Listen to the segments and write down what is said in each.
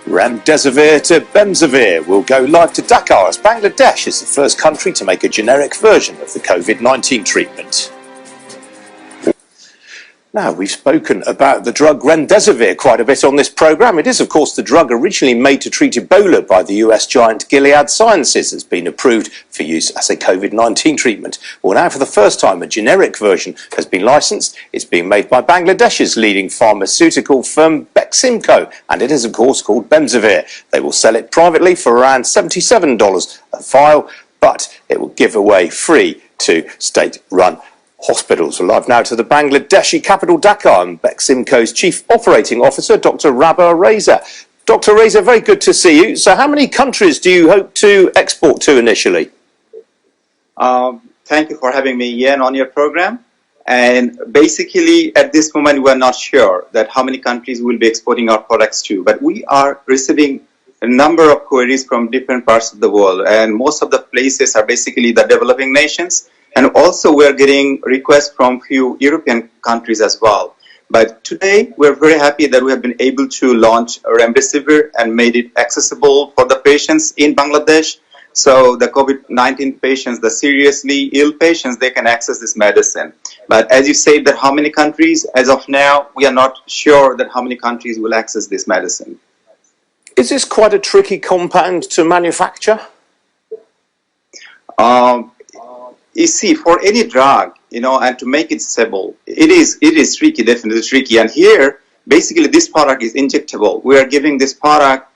Remdesivir to Bemzivir will go live to Dakar as Bangladesh is the first country to make a generic version of the COVID-19 treatment. Now, we've spoken about the drug Remdesivir quite a bit on this programme. It is, of course, the drug originally made to treat Ebola by the US giant Gilead Sciences has been approved for use as a COVID-19 treatment. Well, now, for the first time, a generic version has been licensed. It's being made by Bangladesh's leading pharmaceutical firm Beximco, and it is, of course, called Bemzivir. They will sell it privately for around $77 a vial, but it will give away free to state-run hospitals. We're live now to the Bangladeshi capital Dhaka and Beximco's Chief Operating Officer, Dr. Rabah Reza. Dr. Reza, very good to see you. So how many countries do you hope to export to initially? Thank you for having me, Ian, on your program. And basically, at this moment, we're not sure that how many countries we'll be exporting our products to. But we are receiving a number of queries from different parts of the world. And most of the places are basically the developing nations. And also we're getting requests from few European countries as well. But today we're very happy that we have been able to launch Remdesivir and made it accessible for the patients in Bangladesh. So the COVID-19 patients, the seriously ill patients, they can access this medicine. But as you said, that how many countries, as of now, we are not sure that how many countries will access this medicine. Is this quite a tricky compound to manufacture? You see, for any drug, and to make it stable, it is tricky, definitely tricky. And here, basically, this product is injectable. We are giving this product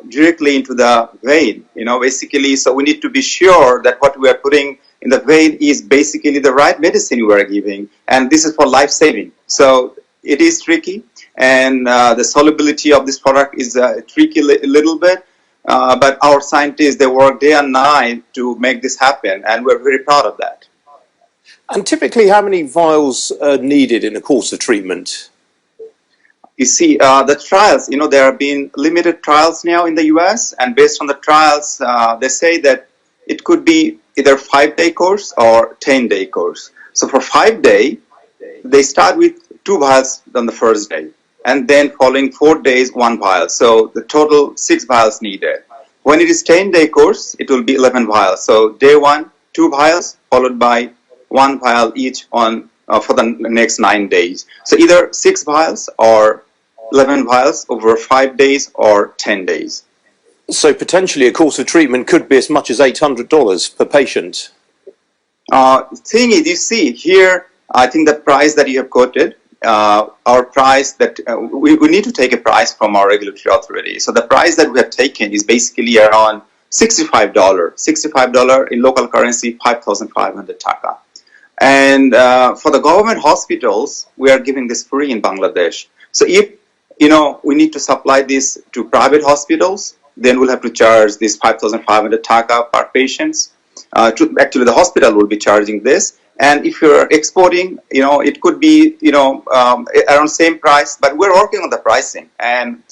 directly into the vein, basically. So we need to be sure that what we are putting in the vein is basically the right medicine we are giving. And this is for life-saving. So it is tricky. And the solubility of this product is tricky a little bit. But our scientists, they work day and night to make this happen, and we're very proud of that. And typically, how many vials are needed in a course of treatment? You see, the trials, there have been limited trials now in the US, and based on the trials, they say that it could be either 5-day course or 10-day course. So for 5-day, they start with 2 vials on the first day. And then following 4 days, 1 vial. So the total 6 vials needed. When it is 10-day course, it will be 11 vials. So day 1, 2 vials, followed by 1 vial each for the next 9 days. So either 6 vials or 11 vials over 5 days or 10 days. So potentially a course of treatment could be as much as $800 per patient. Thing is, you see here, I think the price that you have quoted, our price that we need to take a price from our regulatory authority. So the price that we have taken is basically around $65. $65 in local currency, 5,500 taka. And for the government hospitals, we are giving this free in Bangladesh. So if we need to supply this to private hospitals, then we'll have to charge this 5,500 taka per patient. Actually, the hospital will be charging this. And if you're exporting, it could be, around same price, but we're working on the pricing. And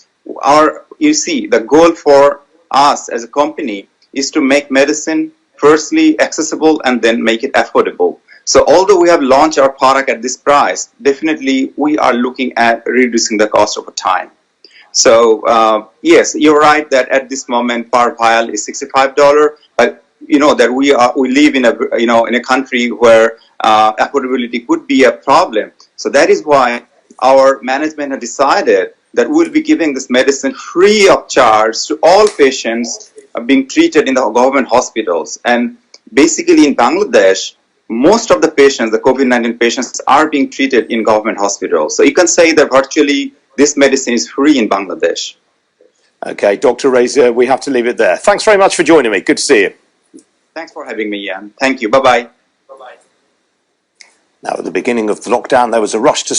you see, the goal for us as a company is to make medicine firstly accessible and then make it affordable. So although we have launched our product at this price, definitely we are looking at reducing the cost over time. So yes, you're right that at this moment per vial is $65, but that we live in a country where affordability could be a problem. So that is why our management has decided that we'll be giving this medicine free of charge to all patients being treated in the government hospitals. And basically in Bangladesh, most of the patients, the COVID-19 patients, are being treated in government hospitals. So you can say that virtually this medicine is free in Bangladesh. Okay, Dr. Reza, we have to leave it there. Thanks very much for joining me. Good to see you. Thanks for having me, Ian. Thank you. Bye-bye. Now, at the beginning of the lockdown, there was a rush to